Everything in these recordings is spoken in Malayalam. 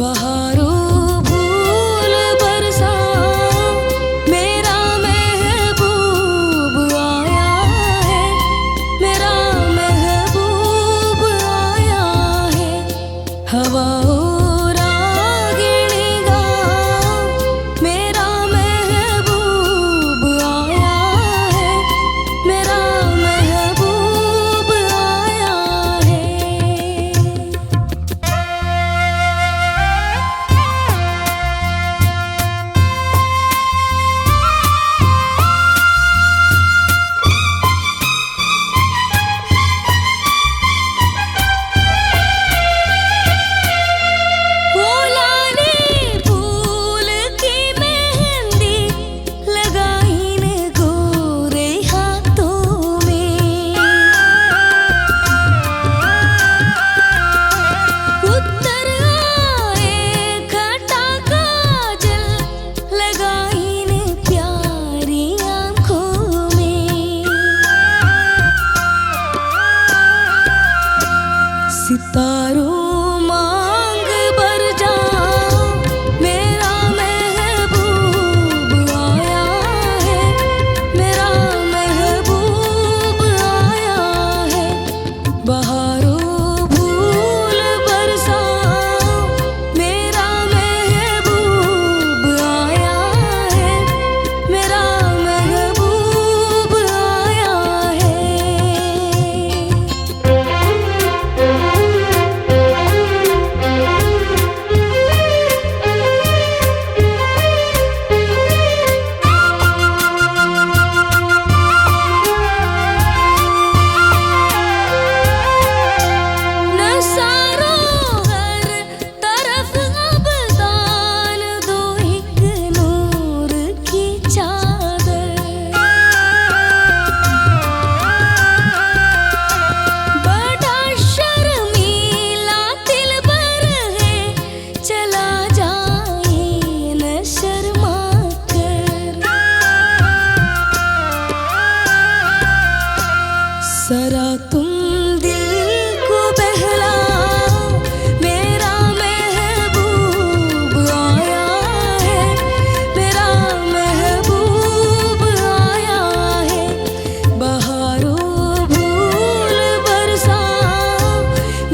बहारों भूल बरसा मेरा महबूब आया है, मेरा महबूब आया है। हवाओं सितारों मांग भर जा मेरा महबूब आया है, मेरा महबूब आया है। बहारों भूल बरसा मेरा महबूब आया है, मेरा महबूब आया है। जरा तुम दिल को बहलाओ मेरा महबूब आया है, मेरा महबूब आया है। बहारों भूल बरसाओ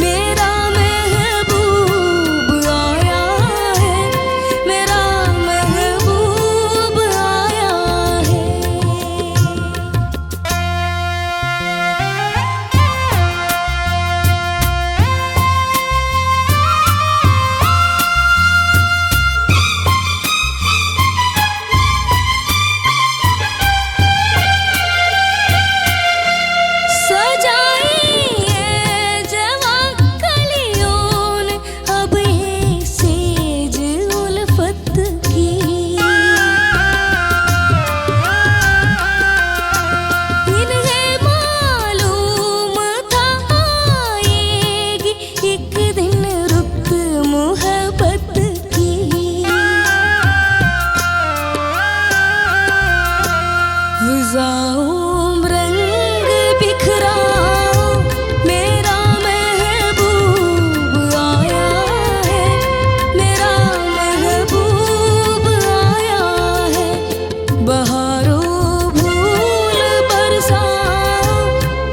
मेरा महबूब आया है, मेरा महबूब आया है। रंग बिखराओ मेरा महबूब आया है, मेरा महबूब आया है। बहारों भूल बरसाओ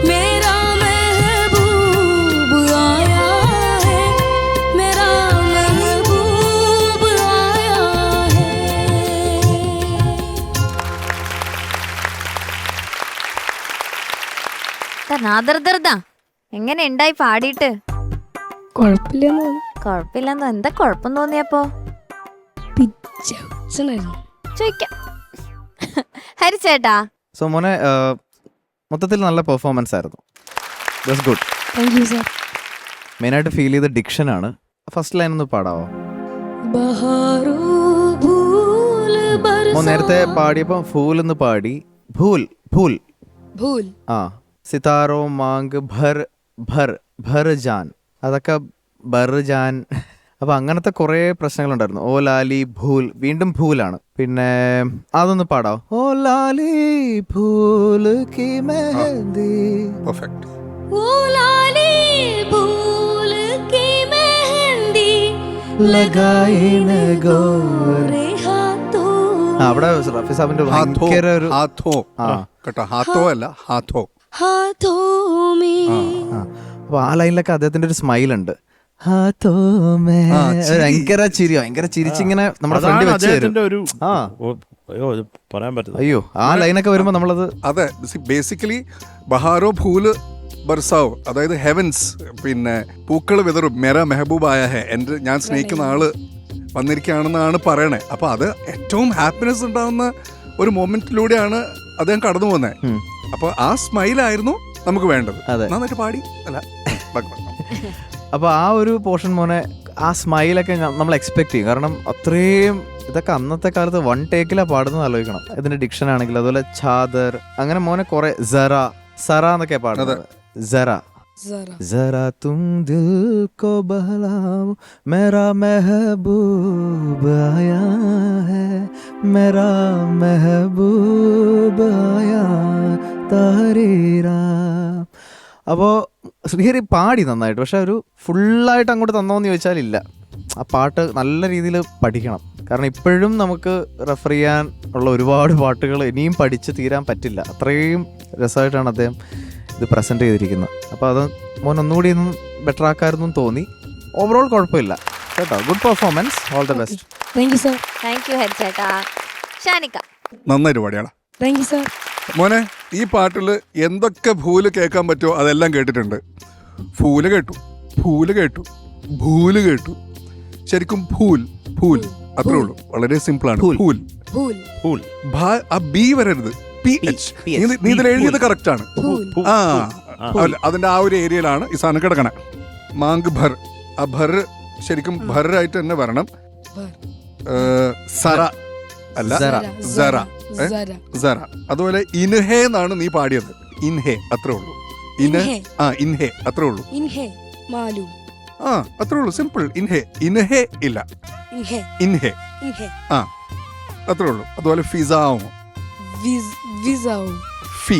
मेरा महबूब आया है, मेरा महबूब आया है। നാദർദർദാ എങ്ങനെ ഉണ്ടായി പാടിയിട്ട്? കുഴപ്പമില്ലെന്ന്. എന്താ കുഴപ്പം തോന്നിയപ്പോ? ചോദിക്കാം. ഹരിച്ചേട്ടാ, സോ മോനെ മൊത്തത്തിൽ നല്ല പെർഫോമൻസ് ആയിരുന്നു. That's good. Thank you sir. മെയിനായിട്ട് ഫീൽ ചെയ്ത ഡിക്ഷൻ ആണ്. ഫസ്റ്റ് ലൈൻ ഒന്ന് പാടാവോ? നേരത്തെ പാടിയപ്പോ ഫൂൽ എന്ന് പാടി, ഭൂൽ ഭൂൽ ഭൂൽ ആ സിതാരോ മാങ്ക് ഭർ ഭർ ഭർ ജാൻ, അതൊക്കെ ബർ ജാൻ. അപ്പൊ അങ്ങനത്തെ കുറെ പ്രശ്നങ്ങളുണ്ടായിരുന്നു. ഓ ലാലി ഭൂൽ, വീണ്ടും ഭൂലാണ്. പിന്നെ അതൊന്ന് പാടാവോ? ഓ ലാലി ഭൂൽ കി മെഹന്തി. പെർഫെക്റ്റ്. ഓ ലാലി ഭൂൽ കി മെഹന്തി लगाए न गोर. रे हाथों അവിടെ റഫി സാബിന്റെ ഹാത്തോ ഭയങ്കര ഒരു ഹാത്തോ ആ. കേട്ടോ, ഹാത്തോ അല്ല ഹാത്തോ. हाथों में അപ്പൊ ആ ലൈനിലൊക്കെ അദ്ദേഹത്തിന്റെ ഒരു സ്മൈൽ ഉണ്ട്. ഹാത്തോ മേ. ആ, ചിരി. ഭയങ്കര ചിരിച്ചിങ്ങനെ നമ്മുടെ ഫ്രണ്ട് വെച്ച് തരും. അദ്ദേഹത്തിന്റെ ഒരു ആ അയ്യോ ഇത് പറയാൻ പറ്റില്ല. അയ്യോ ആ ലൈനൊക്കെ വരുമ്പോ നമ്മളത് അതെ, ബേസിക്കലി ബഹാറോ ഭൂല് ബർസാവോ, അതായത് ഹെവൻസ്, പിന്നെ പൂക്കൾ വിതറും, മെറ മെഹബൂബായ ഹെ, എൻ്റെ ഞാൻ സ്നേഹിക്കുന്ന ആള് വന്നിരിക്കുകയാണെന്നാണ് പറയണേ. അപ്പൊ അത് ഏറ്റവും ഹാപ്പിനെസ് ഉണ്ടാവുന്ന ഒരു മൊമെന്റിലൂടെയാണ് അദ്ദേഹം കടന്നു പോകുന്നത്. ഉം. അപ്പൊ ആ സ്മൈലായിരുന്നു നമുക്ക് വേണ്ടത്. അതെ. നന്നായിട്ട് പാടി അല്ല അപ്പൊ ആ ഒരു പോർഷൻ മോനെ ആ സ്മൈലൊക്കെ നമ്മൾ എക്സ്പെക്ട് ചെയ്യും. കാരണം അത്രയും ഇതൊക്കെ അന്നത്തെ കാലത്ത് വൺ ടേക്കിലാ പാടുന്നത് ആലോചിക്കണം. ഇതിന്റെ ഡിക്ഷൻ ആണെങ്കിൽ അതുപോലെ ഛാദർ, അങ്ങനെ മോനെ കുറെ സറ സറ എന്നൊക്കെ പാടുന്നത്. സറ जरा जरा तुम दिल को बहलाओ मेरा महबूब आया है मेरा महबूब आया तारीरा. അപ്പോൾ ശ്രീഹരി പാടി നന്നായിട്ട്, പക്ഷെ ഒരു ഫുള്ളായിട്ട് അങ്ങോട്ട് തന്നോന്ന് ചോദിച്ചാൽ ഇല്ല. ആ പാട്ട് നല്ല രീതിയിൽ പഠിക്കണം. കാരണം ഇപ്പോഴും നമുക്ക് റെഫർ ചെയ്യാൻ ഉള്ള ഒരുപാട് പാട്ടുകൾ ഇനിയും പഠിച്ച് തീരാൻ പറ്റില്ല. അത്രയും രസമായിട്ടാണ് അദ്ദേഹം ഇത് പ്രസൻറ്റ് ചെയ്തിരിക്കുന്നത്. അപ്പോൾ അത് മോൻ ഒന്നുകൂടി ഒന്നും ബെറ്റർ ആക്കാമെന്നും തോന്നി. ഓവറോൾ കുഴപ്പമില്ല കേട്ടോ. Good performance, all the best. Thank you sir. Thank you ഹരിച്ചേട്ടാ. ഷാനിക്ക നന്നായിട്ട് പാടിയാണ് थैंक यू सर. മോനെ. ഈ പാട്ടിൽ എന്തൊക്കെ ഭൂല് കേൾക്കാൻ പറ്റുമോ അതെല്ലാം കേട്ടിട്ടുണ്ട്. ഫൂല് കേട്ടു, ഭൂല് കേട്ടു, ഭൂല് കേട്ടു. ശരിക്കും ഭൂൽ ഭൂൽ അത്രേ ഉള്ളൂ. വളരെ സിമ്പിൾ ആണ്. ഭൂൽ भूल Cool. ആ ബി വരരുത്. PH. നീ ഇതിൽ എഴുതിയത് കറക്റ്റ് ആണ്. भूल ആ അല്ല, അതിന്റെ ആ ഒരു ഏരിയയിലാണ് ഈ സാധനം കിടക്കണേ. മാങ്ക് ഭർ, ആ ഭർ ശരിക്കും ഭറായിട്ട് തന്നെ വരണം. भर സറ അല്ല, സറ. സറ. जरा സറ. അതുപോലെ ഇൻഹേ എന്നാണ് നീ പാടിയത്. ഇൻഹേ അത്രേ ഉള്ളൂ. इन्हें ഇൻഹേ അത്രേ ഉള്ളൂ. इन्हें मालूम അത്രേ ഉള്ളൂ. സിമ്പിൾ. ഇൻഹേ ഇല്ല, इन्हें ഇൻഹേ इन्हें അത്രേ ഉള്ളൂ. അതുപോലെ ഫിസാവും, विजाओ ഫി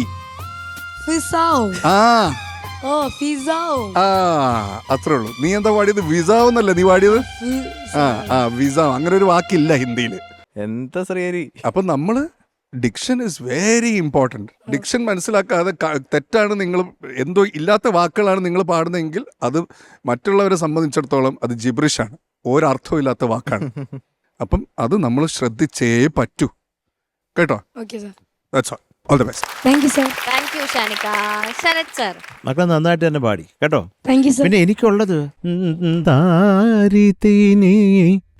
फिसाओ ആ ओ फिजाओ അത്രേ ഉള്ളൂ. നീ എന്താ പാടിയത്? വിസാവെന്നല്ല നീ പാടിയത്. വിസാവ്, അങ്ങനെ ഒരു വാക്കില്ല ഹിന്ദിയിൽ. എന്താ ശ്രീഹരി. അപ്പൊ നമ്മള് diction is very important. Diction മനസ്സിലാക്കാതെ തെറ്റാണ് നിങ്ങൾ, എന്തോ ഇല്ലാത്ത വാക്കുകളാണ് നിങ്ങൾ പാടുന്നതെങ്കിൽ അത് മറ്റുള്ളവരെ സംബന്ധിച്ചിടത്തോളം അത് ജിബ്രിഷാണ്, ഒരർത്ഥവും ഇല്ലാത്ത വാക്കാണ്. അപ്പം അത് നമ്മൾ ശ്രദ്ധിച്ചേ പറ്റൂ കേട്ടോ. Okay sir. That's all the best. Thank you sir. Thank you ഷാനിക്ക. ശരത് സർ. മക്കളെ നന്നായിട്ട് തന്നെ പാടി കേട്ടോ. Thank you sir. പിന്നെ എനിക്കുള്ളത് താരി തീനി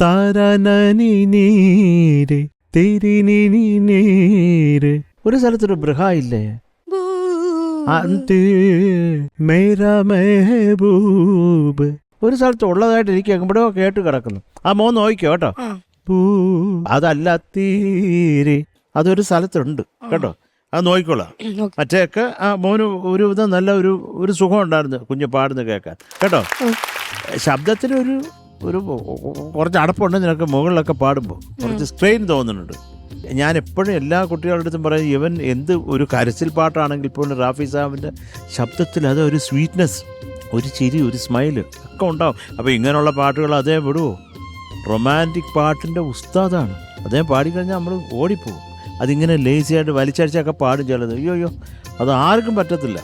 താരനനി നീര് തിരിനി നീര്. ഒരു സ്ഥലത്തൊരു ബൃഹ ഇല്ലേ? അത് മേരാ മെഹബൂബ്. ഒരു സ്ഥലത്ത് ഉള്ളതായിട്ട് എനിക്ക് എവിടെയോ കേട്ട് കിടക്കുന്നു. ആ മോൻ നോക്കിക്കോ കേട്ടോ. പൂ അതല്ല തീരെ, അതൊരു സ്ഥലത്തുണ്ട് കേട്ടോ. അത് നോക്കിക്കോളാം. മറ്റേയൊക്കെ ആ മോന് ഒരു വിധം നല്ല ഒരു സുഖം ഉണ്ടായിരുന്നു കുഞ്ഞ് പാടുന്ന കേൾക്കാൻ കേട്ടോ. ശബ്ദത്തിനൊരു ഒരു കുറച്ച് അടപ്പുണ്ട് നിനക്ക് മുകളിലൊക്കെ പാടുമ്പോൾ. കുറച്ച് സ്ട്രെയിൻ തോന്നുന്നുണ്ട്. ഞാൻ എപ്പോഴും എല്ലാ കുട്ടികളുടെ അടുത്തും പറയും, ഇവൻ എന്ത് ഒരു കരച്ചിൽ പാട്ടാണെങ്കിൽ പോലും റാഫി സാഹിബിൻ്റെ ശബ്ദത്തിൽ അത് ഒരു സ്വീറ്റ്നെസ്, ഒരു ചിരി, ഒരു സ്മൈല് ഒക്കെ ഉണ്ടാവും. അപ്പോൾ ഇങ്ങനെയുള്ള പാട്ടുകൾ അദ്ദേഹം വിടുമോ? റൊമാൻറ്റിക് പാട്ടിൻ്റെ ഉസ്താദാണ് അദ്ദേഹം. പാടിക്കഴിഞ്ഞാൽ നമ്മൾ ഓടിപ്പോവും. അതിങ്ങനെ ലേസിയായിട്ട് വലിച്ചടിച്ചൊക്കെ പാടും ചിലത്. അയ്യോ അത് ആർക്കും പറ്റത്തില്ല.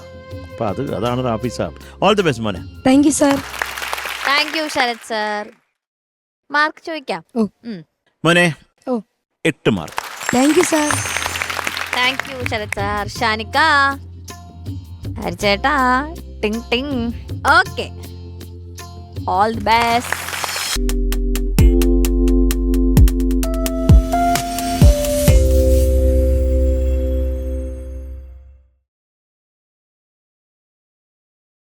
അപ്പം അതാണ് Rafi Sahib. All the best മോനെ. Thank you sir. Thank you Sharath sir. Mark ചോദിക്കാം. മോനെ ഓ. 8 mark. Thank you sir. Thank you Sharath sir. ഷാനിക്ക, ഹരിച്ചേട്ടാ, ടിങ് ടിങ്. Okay, all the best.